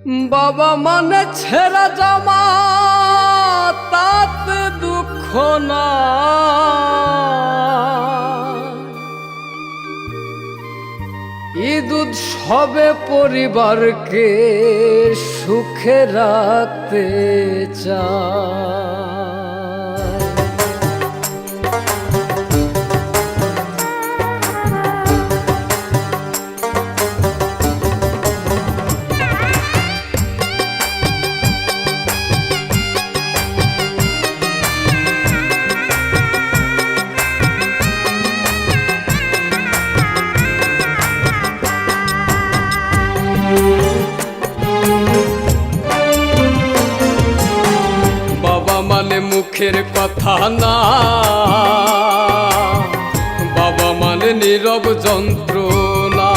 বাবা মানে ছেঁড়া জামা তাতে দুঃখ না, ঈদ উৎসবে পরিবারকে সুখে রাখতে চায়। বাবা মানে মুখের কথা না, বাবা মানে নীরব যন্ত্রণা।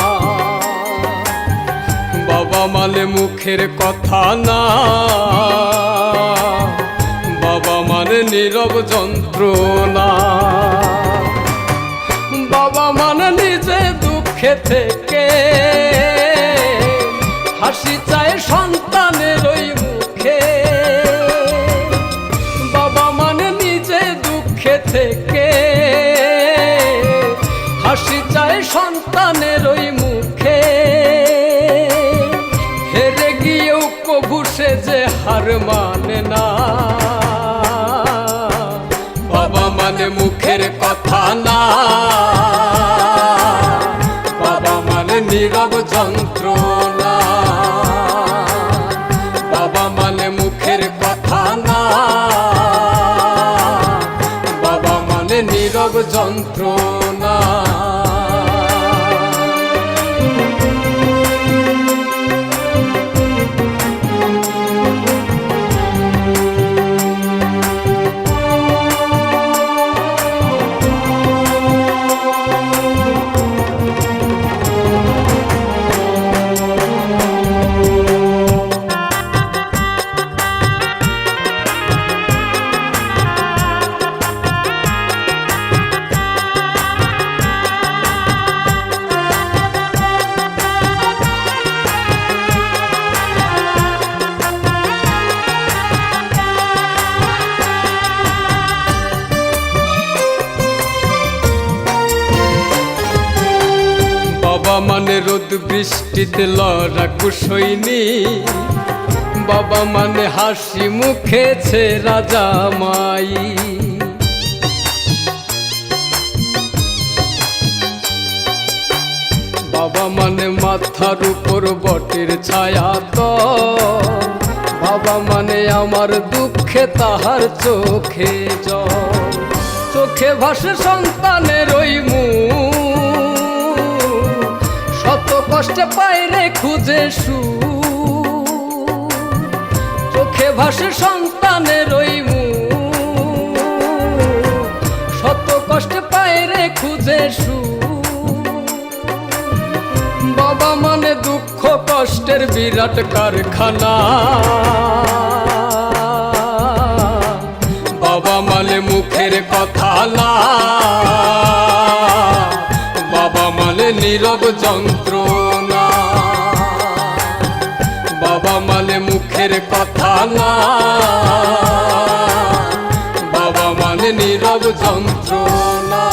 বাবা মানে মুখের কথা না, বাবা মানে নীরব যন্ত্রণা। বাবা মানে নিজে দুঃখে থেকে হাসি চায় সন্তানের ওই মুখে। বাবা মানে নিজে দুঃখে থেকে হাসি চায় সন্তানের ওই মুখে। হেরে গিয়েও কবু সে যে হার মানে না। বাবা মানে মুখের কথা না, বাবা মানে নীরব যন্ত্রণা। বাবা মানে মুখের কথা না, বাবা মানে নীরব যন্ত্রণা। বাবা মানে রোদ বৃষ্টিতে লড়াকু সৈনিক। বাবা মানে হাসি মুখে ছেঁড়া জামাই। বাবা মানে মাথার উপর বটের ছায়া তো। বাবা মানে আমার দুঃখে তাহার চোখে জল। চোখে ভাসে সন্তানের ওই মুখ, শত কষ্টে পাইরে খুঁজে সুখ। চোখে ভাসে সন্তানের ওই মুখ, শত কষ্টে পাইরে খুঁজে সুখ। বাবা মানে দুঃখ কষ্টের বিরাট কারখানা। বাবা মানে মুখের কথা না, বাবা মানে নীরব যন্ত্রণা। বাবা মানে মুখের কথা না, বাবা মানে নীরব যন্ত্রণা।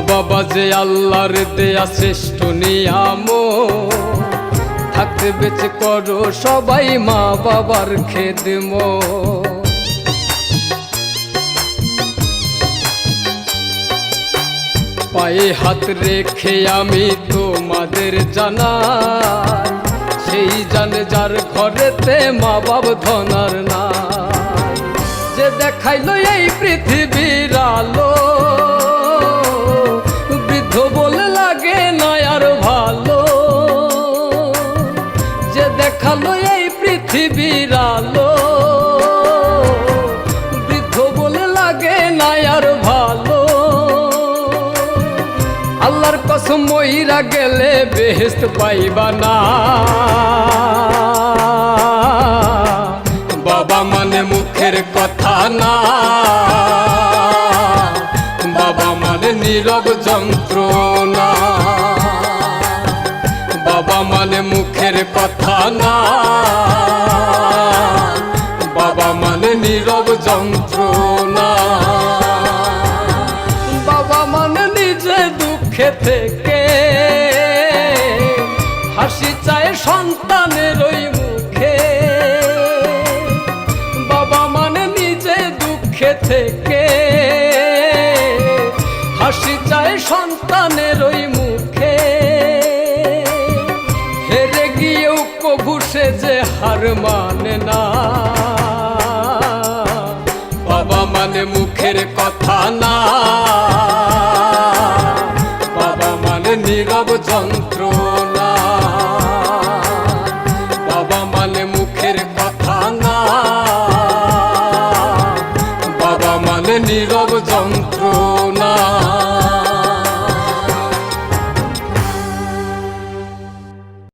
বাবা যে আল্লাহর দেয়া শ্রেষ্ঠ নিয়ামত, থাকতে বেঁচে করো সবাই মা বাবার খেদমত। পায়ে হাত রেখে আমি তোমাদের জানাই, সেই জানে যার ঘরেতে মা বাপ ধনার নাই। যে দেখাইলো এই পৃথিবীর আলো, বৃদ্ধ বলে লাগে না আর ভালো। যে দেখালো এই পৃথিবীর আলো, বৃদ্ধ বলে লাগে না আর ভালো। আল্লাহর কসম মইরা গেলে বেহেশত পাইবা না। বাবা মানে মুখের কথা না, বাবা মানে নীরব যন্ত্রণা। বাবা মানে মুখের কথা না, বাবা মানে নীরব যন্ত্রণা। বাবা মানে নিজে দুঃখে থেকে হাসি চায় সন্তানের ওই মুখে। বাবা মানে নিজে দুঃখে থেকে হাসি চায় সন্তানের ওই মুখে। হেরে গিয়েও কবু সে যে হার মানে না। বাবা মানে মুখের